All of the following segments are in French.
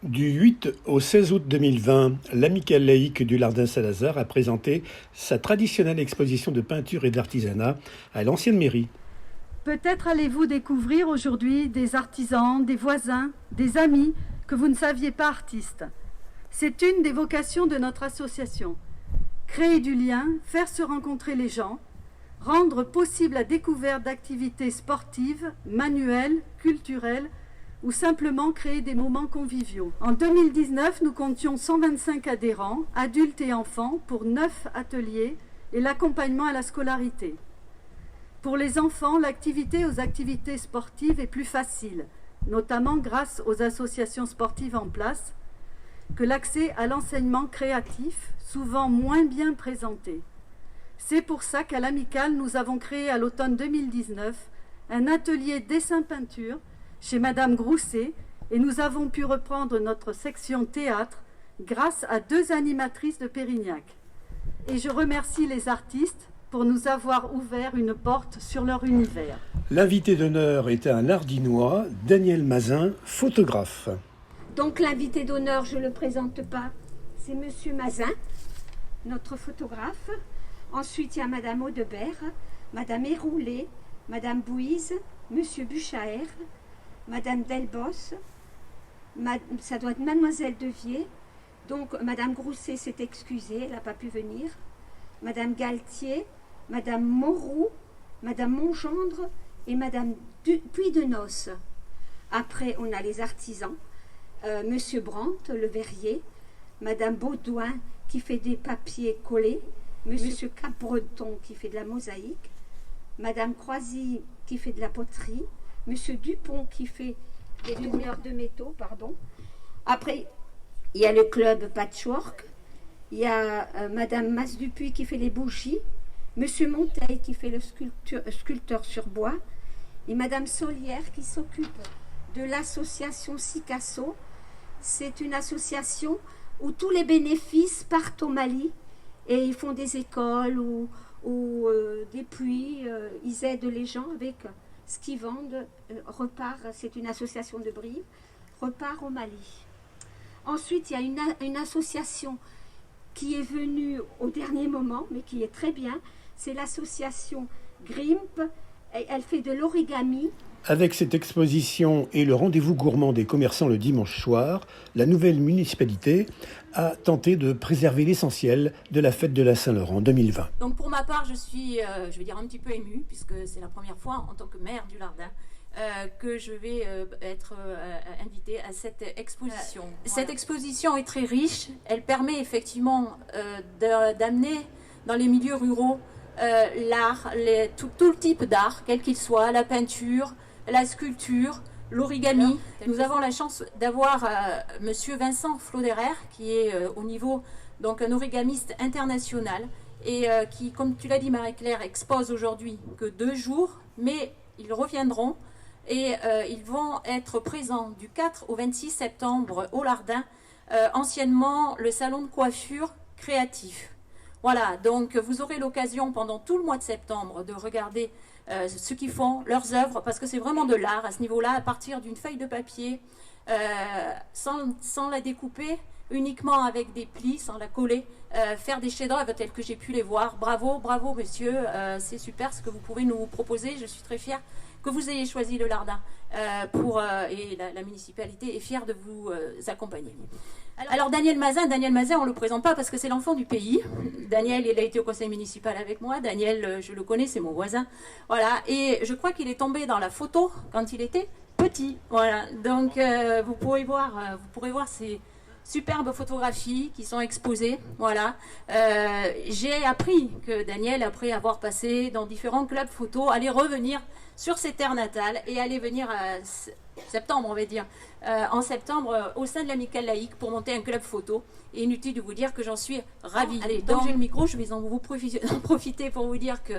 Du 8 au 16 août 2020, l'Amicale laïque du Lardin-Saint-Lazare a présenté sa traditionnelle exposition de peinture et d'artisanat à l'ancienne mairie. Peut-être allez-vous découvrir aujourd'hui des artisans, des voisins, des amis que vous ne saviez pas artistes. C'est une des vocations de notre association. Créer du lien, faire se rencontrer les gens, rendre possible la découverte d'activités sportives, manuelles, culturelles, ou simplement créer des moments conviviaux. En 2019, nous comptions 125 adhérents, adultes et enfants, pour 9 ateliers et l'accompagnement à la scolarité. Pour les enfants, l'activité aux activités sportives est plus facile, notamment grâce aux associations sportives en place, que l'accès à l'enseignement créatif, souvent moins bien présenté. C'est pour ça qu'à l'Amicale, nous avons créé à l'automne 2019 un atelier dessin-peinture chez Madame Grousset, et nous avons pu reprendre notre section théâtre grâce à 2 animatrices de Pérignac. Et je remercie les artistes pour nous avoir ouvert une porte sur leur univers. L'invité d'honneur était un Lardinois, Daniel Mazin, photographe. Donc l'invité d'honneur, je ne le présente pas, c'est Monsieur Mazin, notre photographe. Ensuite, il y a Madame Audebert, Madame Héroulé, Madame Bouise, Monsieur Buchaer, Madame Delbos, ça doit être Mademoiselle Devier. Donc Madame Grousset s'est excusée, elle n'a pas pu venir. Madame Galtier, Madame Moreau, Madame Mongendre et Madame Puy-de-Noce. Après, on a les artisans. Monsieur Brandt, le verrier. Madame Baudouin, qui fait des papiers collés. Monsieur Capbreton, qui fait de la mosaïque. Madame Croisy, qui fait de la poterie. Monsieur Dupont, qui fait des tourneurs de métaux, pardon. Après, il y a le club Patchwork. Il y a Madame Mas-Dupuis qui fait les bougies. Monsieur Monteil qui fait le sculpteur sur bois. Et Madame Solière qui s'occupe de l'association Sicasso. C'est une association où tous les bénéfices partent au Mali et ils font des écoles ou des puits. Ils aident les gens avec ce qu'ils vendent. Repart, c'est une association de Brive, repart au Mali. Ensuite, il y a une association qui est venue au dernier moment, mais qui est très bien. C'est l'association Grimp. Elle fait de l'origami. Avec cette exposition et le rendez-vous gourmand des commerçants le dimanche soir, la nouvelle municipalité a tenté de préserver l'essentiel de la fête de la Saint-Laurent 2020. Donc pour ma part, je suis, je vais dire, un petit peu émue, puisque c'est la première fois en tant que maire du Lardin que je vais être invitée à cette exposition. Cette exposition est très riche, elle permet effectivement d'amener dans les milieux ruraux l'art, tout le type d'art, quel qu'il soit, la peinture, la sculpture, l'origami. Nous avons la chance d'avoir Monsieur Vincent Floderer, qui est au niveau, donc un origamiste international, et qui, comme tu l'as dit Marie-Claire, expose aujourd'hui que 2 jours, mais ils reviendront et ils vont être présents du 4 au 26 septembre au Lardin, anciennement le salon de coiffure créatif. Voilà, donc vous aurez l'occasion pendant tout le mois de septembre de regarder ce qu'ils font, leurs œuvres, parce que c'est vraiment de l'art à ce niveau-là, à partir d'une feuille de papier, sans la découper, uniquement avec des plis, sans la coller, faire des chefs-d'œuvre tels que j'ai pu les voir. Bravo, bravo monsieur, c'est super ce que vous pouvez nous proposer, je suis très fière que vous ayez choisi le Lardin et la municipalité est fière de vous accompagner. Alors Daniel Mazin, on ne le présente pas parce que c'est l'enfant du pays. Daniel, il a été au conseil municipal avec moi. Daniel, je le connais, c'est mon voisin. Voilà, et je crois qu'il est tombé dans la photo quand il était petit. Voilà, donc vous pourrez voir ces superbes photographies qui sont exposées. Voilà, j'ai appris que Daniel, après avoir passé dans différents clubs photo, allait revenir sur ses terres natales et allait venir septembre, on va dire, en septembre au sein de l'Amicale laïque pour monter un club photo. Et inutile de vous dire que j'en suis ravie. Allez, donc j'ai le micro, je vais en profiter pour vous dire que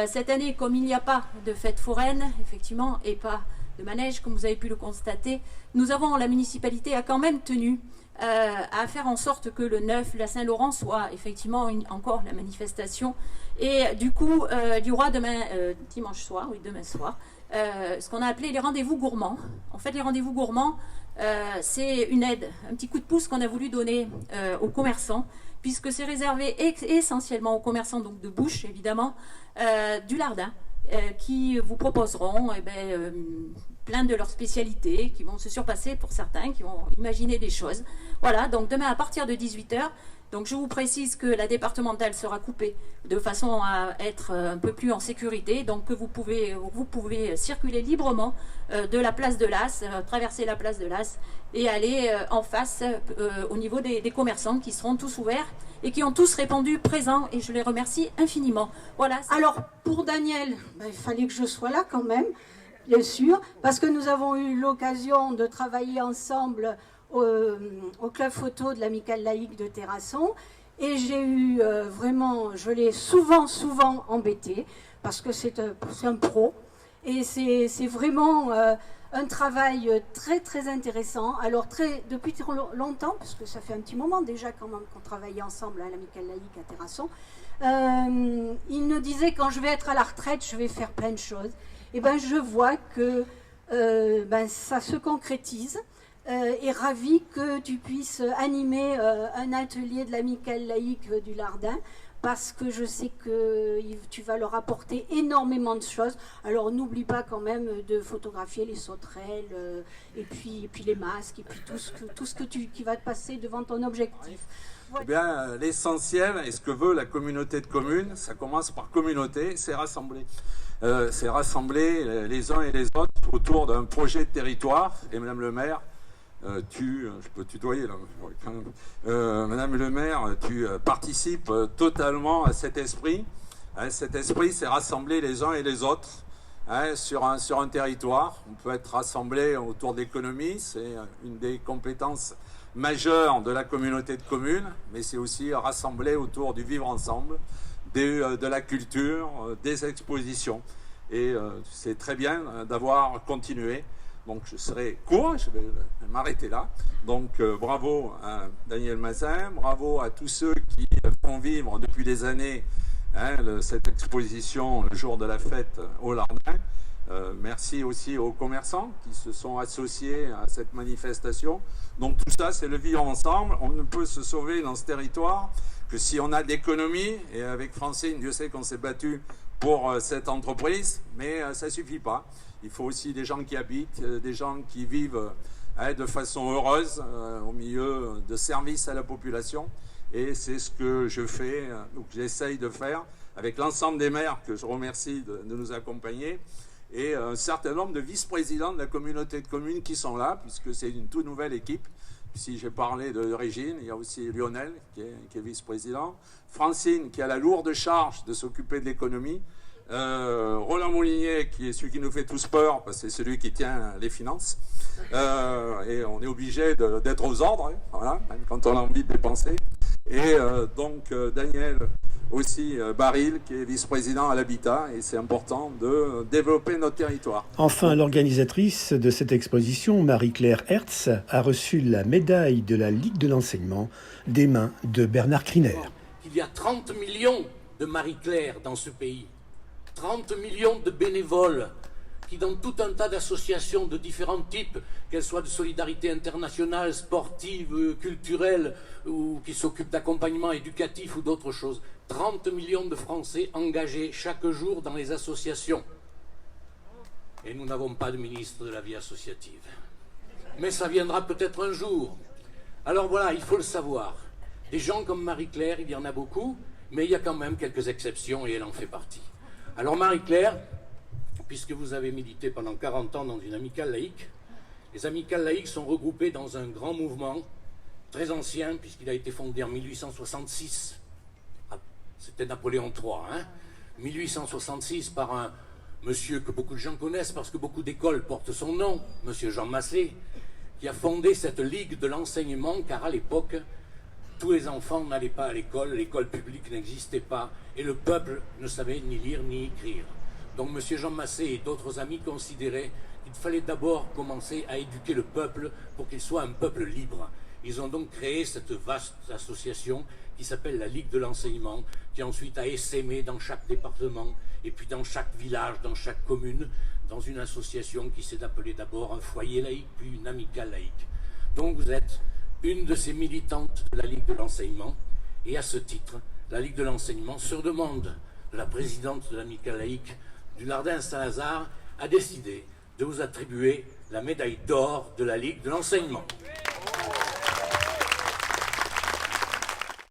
cette année, comme il n'y a pas de fête foraine, effectivement, et pas de manège, comme vous avez pu le constater, la municipalité a quand même tenu à faire en sorte que le 9, la Saint-Laurent, soit effectivement encore la manifestation. Et du coup, il y aura demain soir, ce qu'on a appelé les rendez-vous gourmands. En fait, les rendez-vous gourmands, c'est une aide, un petit coup de pouce qu'on a voulu donner aux commerçants, puisque c'est réservé essentiellement aux commerçants, donc de bouche évidemment, du Lardin, qui vous proposeront plein de leurs spécialités, qui vont se surpasser pour certains, qui vont imaginer des choses. Voilà, donc demain à partir de 18h, donc je vous précise que la départementale sera coupée de façon à être un peu plus en sécurité, donc que vous pouvez circuler librement de la place de l'As, traverser la place de l'As et aller en face au niveau des commerçants qui seront tous ouverts et qui ont tous répondu présents, et je les remercie infiniment. Voilà. Alors pour Daniel, il fallait que je sois là quand même, bien sûr, parce que nous avons eu l'occasion de travailler ensemble au club photo de l'Amicale laïque de Terrasson, et j'ai eu vraiment, je l'ai souvent embêté, parce que c'est un pro, et c'est vraiment un travail très intéressant. Alors depuis longtemps, parce que ça fait un petit moment déjà quand même qu'on travaillait ensemble à l'Amicale laïque à Terrasson, il nous disait, quand je vais être à la retraite, je vais faire plein de choses. Et ben je vois que ça se concrétise. Et ravi que tu puisses animer un atelier de l'Amicale laïque du Lardin, parce que je sais que tu vas leur apporter énormément de choses. Alors n'oublie pas quand même de photographier les sauterelles, et puis les masques, et puis tout ce qui va te passer devant ton objectif. Voilà. Eh bien, l'essentiel, et ce que veut la communauté de communes, ça commence par communauté, c'est rassembler. C'est rassembler les uns et les autres autour d'un projet de territoire. Et Madame le maire, je peux tutoyer là, Madame le maire, tu participes totalement à cet esprit. Cet esprit, c'est rassembler les uns et les autres sur un territoire. On peut être rassemblé autour de l'économie, c'est une des compétences majeures de la communauté de communes, mais c'est aussi rassembler autour du vivre ensemble, de la culture, des expositions. Et c'est très bien d'avoir continué. Donc je serai court, je vais m'arrêter là. Donc bravo à Daniel Mazin, bravo à tous ceux qui font vivre depuis des années cette exposition le jour de la fête au Lardin. Merci aussi aux commerçants qui se sont associés à cette manifestation. Donc tout ça, c'est le vivre ensemble. On ne peut se sauver dans ce territoire que si on a de l'économie. Et avec Francine, Dieu sait qu'on s'est battu pour cette entreprise, mais ça ne suffit pas. Il faut aussi des gens qui habitent, des gens qui vivent de façon heureuse au milieu de services à la population. Et c'est ce que je fais, ou que j'essaye de faire avec l'ensemble des maires que je remercie de nous accompagner, et un certain nombre de vice-présidents de la communauté de communes qui sont là, puisque c'est une toute nouvelle équipe. Si j'ai parlé de Régine, il y a aussi Lionel qui est vice-président, Francine qui a la lourde charge de s'occuper de l'économie, Roland Moulinier qui est celui qui nous fait tous peur parce que c'est celui qui tient les finances, et on est obligé d'être aux ordres, voilà, même quand on a envie de dépenser, et donc Daniel aussi Baril qui est vice-président à l'habitat, et c'est important de développer notre territoire. Enfin, l'organisatrice de cette exposition, Marie-Claire Hertz, a reçu la médaille de la Ligue de l'enseignement des mains de Bernard Criner. Il y a 30 millions de Marie-Claire dans ce pays, 30 millions de bénévoles qui, dans tout un tas d'associations de différents types, qu'elles soient de solidarité internationale, sportive, culturelle, ou qui s'occupent d'accompagnement éducatif ou d'autres choses, 30 millions de Français engagés chaque jour dans les associations. Et nous n'avons pas de ministre de la vie associative. Mais ça viendra peut-être un jour. Alors voilà, il faut le savoir. Des gens comme Marie-Claire, il y en a beaucoup, mais il y a quand même quelques exceptions, et elle en fait partie. Alors Marie-Claire, puisque vous avez milité pendant 40 ans dans une amicale laïque, les amicales laïques sont regroupées dans un grand mouvement, très ancien, puisqu'il a été fondé en 1866. C'était Napoléon III, 1866, par un monsieur que beaucoup de gens connaissent, parce que beaucoup d'écoles portent son nom, monsieur Jean Massé, qui a fondé cette Ligue de l'enseignement, car à l'époque, tous les enfants n'allaient pas à l'école publique n'existait pas, et le peuple ne savait ni lire ni écrire. Donc M. Jean Massé et d'autres amis considéraient qu'il fallait d'abord commencer à éduquer le peuple pour qu'il soit un peuple libre. Ils ont donc créé cette vaste association qui s'appelle la Ligue de l'enseignement, qui ensuite a essaimé dans chaque département, et puis dans chaque village, dans chaque commune, dans une association qui s'est appelée d'abord un foyer laïque, puis une amicale laïque. Donc vous êtes une de ces militantes de la Ligue de l'enseignement, et à ce titre, la Ligue de l'enseignement, sur demande de la présidente de l'amicale laïque du Lardin Saint-Lazare, a décidé de vous attribuer la médaille d'or de la Ligue de l'enseignement.